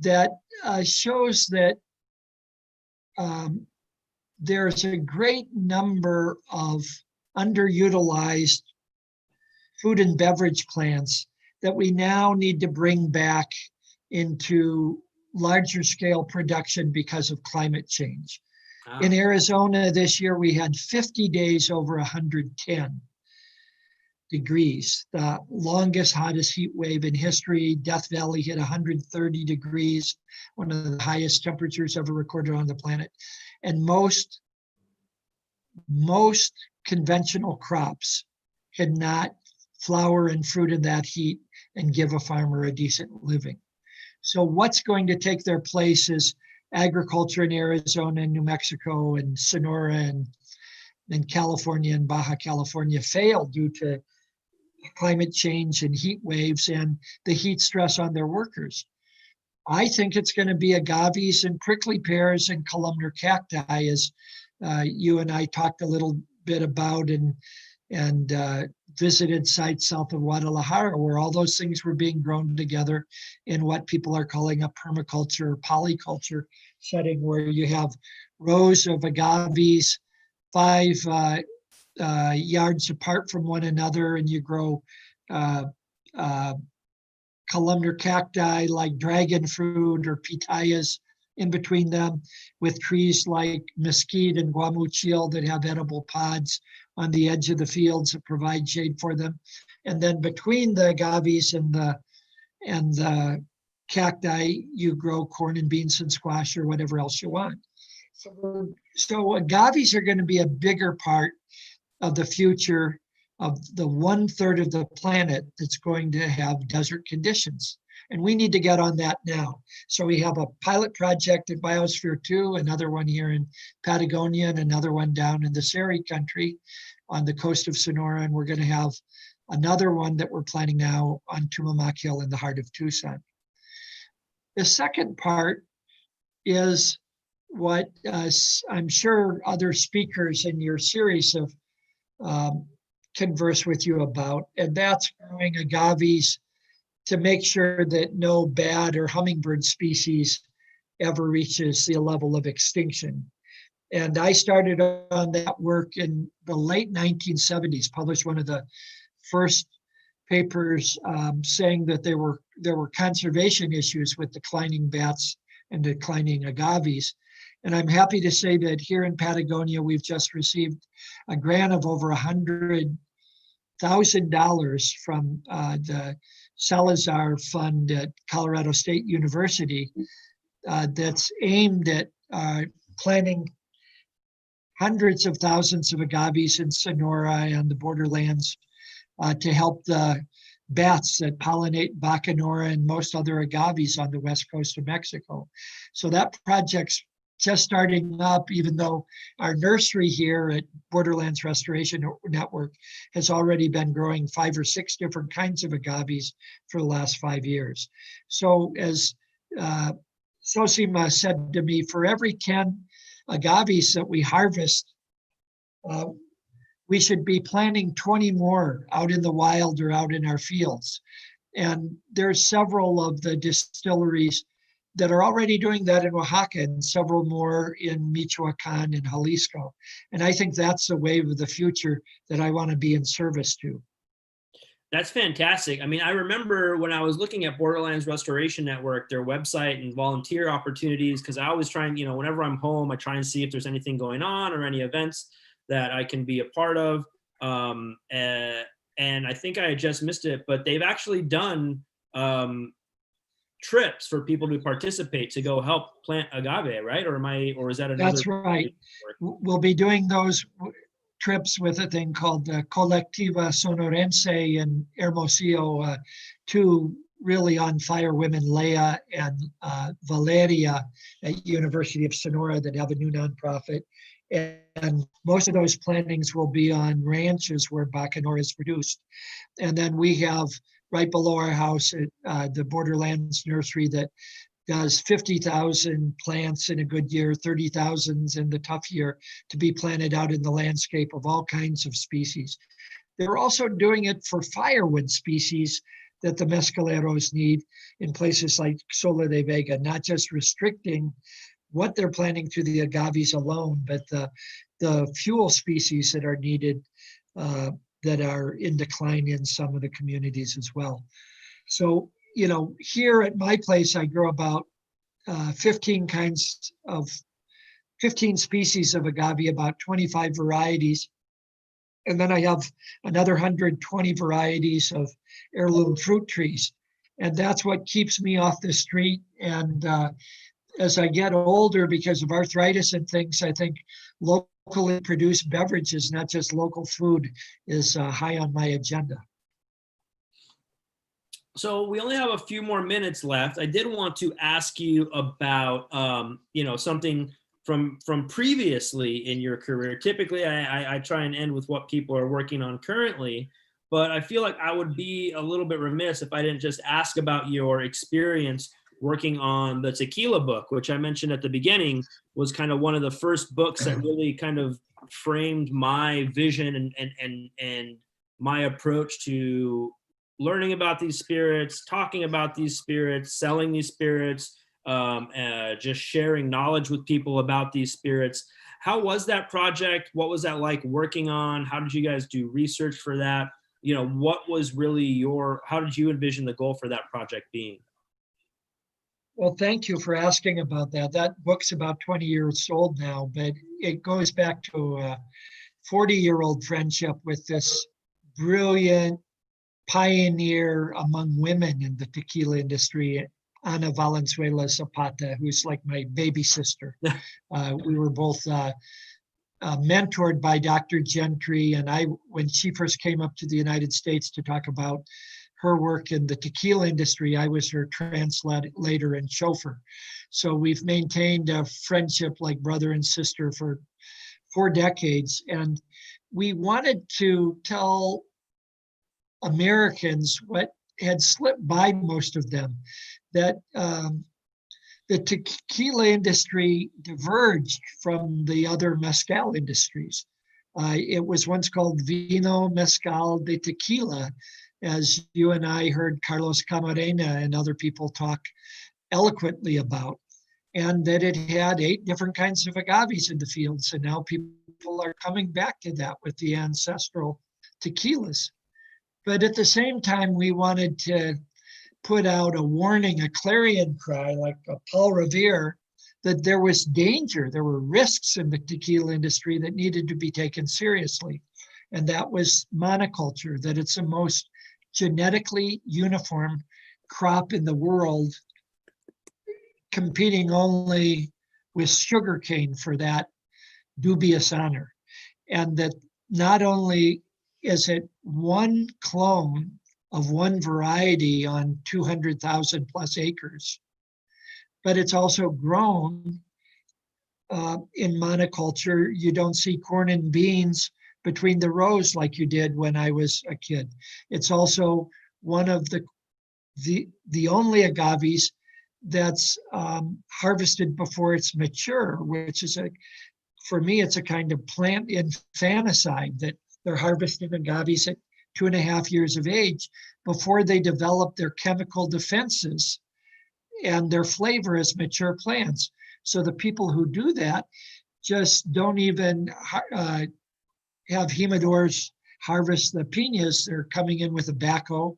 that shows that there's a great number of underutilized food and beverage plants that we now need to bring back into larger scale production because of climate change. In Arizona this year, we had 50 days over 110 degrees, the longest, hottest heat wave in history. Death Valley hit 130 degrees, one of the highest temperatures ever recorded on the planet. And most conventional crops could not flower and fruit in that heat and give a farmer a decent living. So what's going to take their place is agriculture in Arizona and New Mexico and Sonora and California and Baja California failed due to climate change and heat waves and the heat stress on their workers. I think it's going to be agaves and prickly pears and columnar cacti, as you and I talked a little bit about and visited sites south of Guadalajara, where all those things were being grown together in what people are calling a permaculture or polyculture setting, where you have rows of agaves 5 yards apart from one another, and you grow columnar cacti like dragon fruit or pitayas in between them, with trees like mesquite and guamuchil that have edible pods on the edge of the fields that provide shade for them. And then between the agaves and the cacti, you grow corn and beans and squash or whatever else you want. So agaves are going to be a bigger part of the future of the 1/3 of the planet that's going to have desert conditions. And we need to get on that now. So we have a pilot project at Biosphere 2, another one here in Patagonia, and another one down in the Surrey country on the coast of Sonora. And we're going to have another one that we're planning now on Tumamoc Hill in the heart of Tucson. The second part is what I'm sure other speakers in your series have converse with you about, and that's growing agaves to make sure that no bat or hummingbird species ever reaches the level of extinction. And I started on that work in the late 1970s, published one of the first papers saying that there were conservation issues with declining bats and declining agaves. And I'm happy to say that here in Patagonia, we've just received a grant of over $100,000 from the Salazar Fund at Colorado State University that's aimed at planting hundreds of thousands of agaves in Sonora and the borderlands to help the bats that pollinate Baccanora and most other agaves on the west coast of Mexico. So that project's just starting up, even though our nursery here at Borderlands Restoration Network has already been growing 5 or 6 different kinds of agaves for the last 5 years. So as Sosima said to me, for every 10 agaves that we harvest, we should be planting 20 more out in the wild or out in our fields. And there's several of the distilleries that are already doing that in Oaxaca and several more in Michoacan and Jalisco. And I think that's the wave of the future that I want to be in service to. That's fantastic. I mean, I remember when I was looking at Borderlands Restoration Network, their website and volunteer opportunities, because I always try and, whenever I'm home, I try and see if there's anything going on or any events that I can be a part of. And I think I had just missed it, but they've actually done trips for people to participate to go help plant agave, right? Or is that another? That's right. We'll be doing those trips with a thing called the Colectiva Sonorense in Hermosillo, 2 really on fire women, Leah and Valeria at University of Sonora, that have a new nonprofit. And most of those plantings will be on ranches where Baccanora is produced. And then we have right below our house at the Borderlands Nursery that does 50,000 plants in a good year, 30,000 in the tough year, to be planted out in the landscape of all kinds of species. They're also doing it for firewood species that the mescaleros need in places like Sola de Vega, not just restricting what they're planting to the agaves alone, but the fuel species that are needed that are in decline in some of the communities as well. So, here at my place, I grow about 15 species of agave, about 25 varieties. And then I have another 120 varieties of heirloom fruit trees. And that's what keeps me off the street. And as I get older, because of arthritis and things, I think locally produced beverages, not just local food, is high on my agenda. So we only have a few more minutes left. I did want to ask you about, something from previously in your career. Typically, I try and end with what people are working on currently, but I feel like I would be a little bit remiss if I didn't just ask about your experience working on the Tequila book, which I mentioned at the beginning was kind of one of the first books that really kind of framed my vision and my approach to learning about these spirits, talking about these spirits, selling these spirits, just sharing knowledge with people about these spirits. How was that project? What was that like working on? How did you guys do research for that? What was really how did you envision the goal for that project being? Well, thank you for asking about that. That book's about 20 years old now, but it goes back to a 40-year-old friendship with this brilliant pioneer among women in the tequila industry, Ana Valenzuela Zapata, who's like my baby sister. We were both mentored by Dr. Gentry, and when she first came up to the United States to talk about her work in the tequila industry, I was her translator and chauffeur. So we've maintained a friendship like brother and sister for 4 decades. And we wanted to tell Americans what had slipped by most of them, that the tequila industry diverged from the other mezcal industries. It was once called Vino Mezcal de Tequila, as you and I heard Carlos Camarena and other people talk eloquently about, and that it had 8 different kinds of agaves in the fields. And now people are coming back to that with the ancestral tequilas. But at the same time, we wanted to put out a warning, a clarion cry, like a Paul Revere, that there was danger, there were risks in the tequila industry that needed to be taken seriously. And that was monoculture, that it's the most genetically uniform crop in the world, competing only with sugarcane for that dubious honor. And that not only is it one clone of one variety on 200,000 plus acres, but it's also grown in monoculture. You don't see corn and beans between the rows like you did when I was a kid. It's also one of the only agaves that's harvested before it's mature, which is for me, it's a kind of plant infanticide, that they're harvesting agaves at 2.5 years of age before they develop their chemical defenses and their flavor as mature plants. So the people who do that just don't even have humidors harvest the pinas. They're coming in with a backhoe,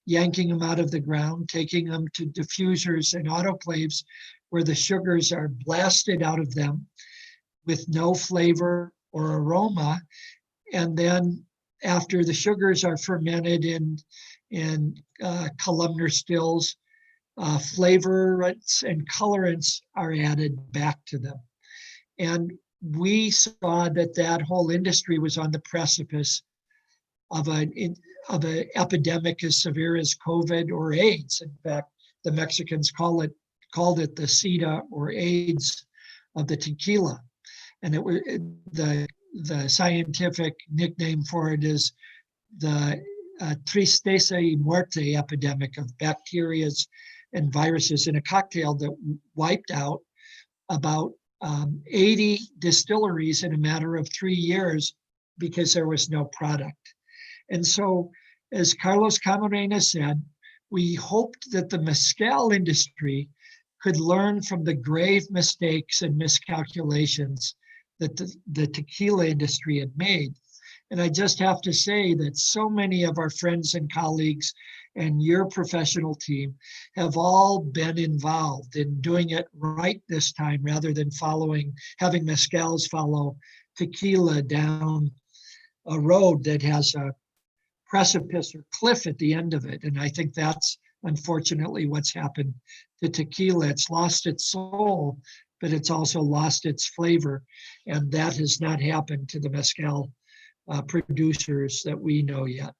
yanking them out of the ground, taking them to diffusers and autoclaves where the sugars are blasted out of them with no flavor or aroma. And then after the sugars are fermented in columnar stills, flavorants and colorants are added back to them. And we saw that whole industry was on the precipice of an epidemic as severe as COVID or AIDS. In fact, the Mexicans called it the SIDA or AIDS of the tequila. And it was the scientific nickname for it is the tristeza y muerte epidemic of bacterias and viruses in a cocktail that wiped out about 80 distilleries in a matter of 3 years because there was no product. And so, as Carlos Camarena said, we hoped that the mezcal industry could learn from the grave mistakes and miscalculations that the tequila industry had made. And I just have to say that so many of our friends and colleagues and your professional team have all been involved in doing it right this time, rather than having mezcals follow tequila down a road that has a precipice or cliff at the end of it. And I think that's unfortunately what's happened to tequila. It's lost its soul, but it's also lost its flavor. And that has not happened to the mezcal producers that we know yet.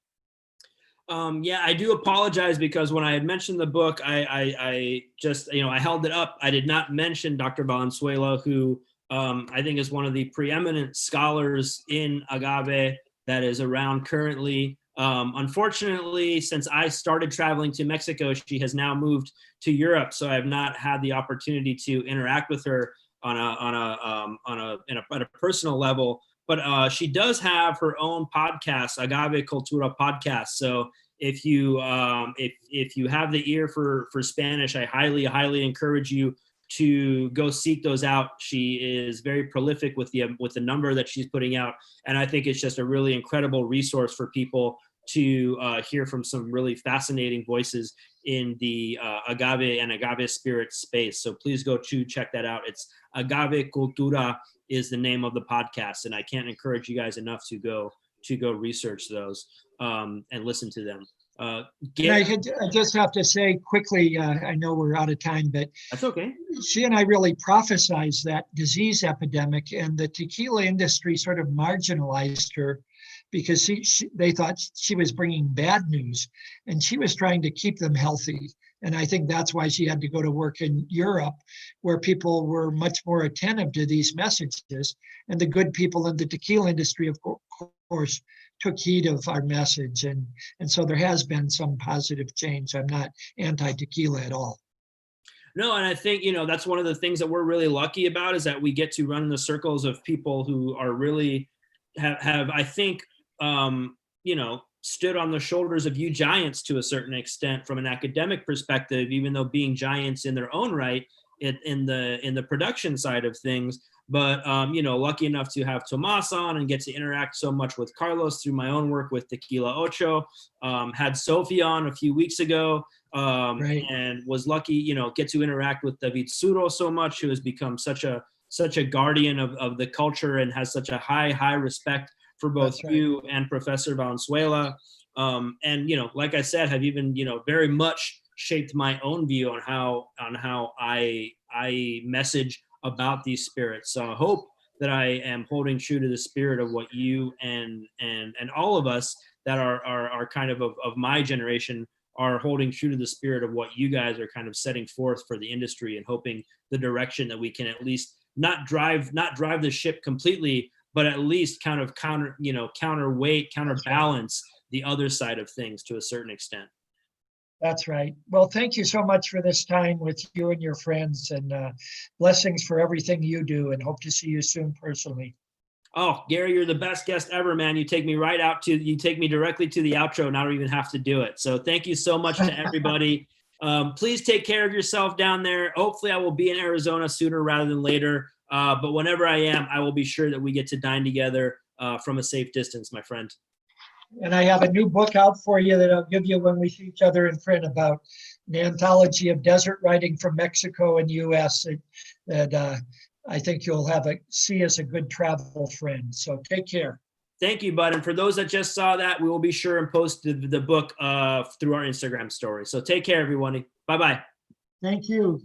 Yeah, I do apologize because when I had mentioned the book, I just, I held it up. I did not mention Dr. Valenzuela, who I think is one of the preeminent scholars in agave that is around currently. Unfortunately, since I started traveling to Mexico, she has now moved to Europe, so I have not had the opportunity to interact with her on a personal level. But she does have her own podcast, Agave Cultura podcast. So if you have the ear for Spanish, I highly encourage you to go seek those out. She is very prolific with the number that she's putting out, and I think it's just a really incredible resource for people to hear from some really fascinating voices in the agave and agave spirit space. So please go check that out. It's Agave Cultura is the name of the podcast, and I can't encourage you guys enough to go research those and listen to them. I just have to say quickly, I know we're out of time, but that's okay. She and I really prophesized that disease epidemic, and the tequila industry sort of marginalized her because they thought she was bringing bad news, and she was trying to keep them healthy. And I think that's why she had to go to work in Europe, where people were much more attentive to these messages. And the good people in the tequila industry, of course, took heed of our message. And so there has been some positive change. I'm not anti-tequila at all. No, and I think, that's one of the things that we're really lucky about, is that we get to run in the circles of people who are really have I think, stood on the shoulders of you giants to a certain extent from an academic perspective, even though being giants in their own right in the production side of things. But lucky enough to have Tomas on and get to interact so much with Carlos through my own work with Tequila Ocho. Had Sophie on a few weeks ago, Right. and was lucky, get to interact with David Suro so much, who has become such a guardian of the culture and has such a high respect for both That's right. you and Professor Valenzuela. And like I said, have even very much shaped my own view on how I message about these spirits. So I hope that I am holding true to the spirit of what you and all of us that are kind of my generation are holding true to the spirit of what you guys are kind of setting forth for the industry, and hoping the direction that we can at least not drive the ship completely, but at least kind of counterbalance the other side of things to a certain extent. That's right. Well, thank you so much for this time with you and your friends, and blessings for everything you do, and hope to see you soon personally. Oh, Gary, you're the best guest ever, man. You take me directly to the outro, and I don't even have to do it. So thank you so much to everybody. Please take care of yourself down there. Hopefully I will be in Arizona sooner rather than later. But whenever I am, I will be sure that we get to dine together from a safe distance, my friend. And I have a new book out for you that I'll give you when we see each other in print, about an anthology of desert writing from Mexico and US that I think you'll see as a good travel friend. So take care. Thank you, bud. And for those that just saw that, we will be sure and post the book through our Instagram story. So take care, everyone. Bye-bye. Thank you.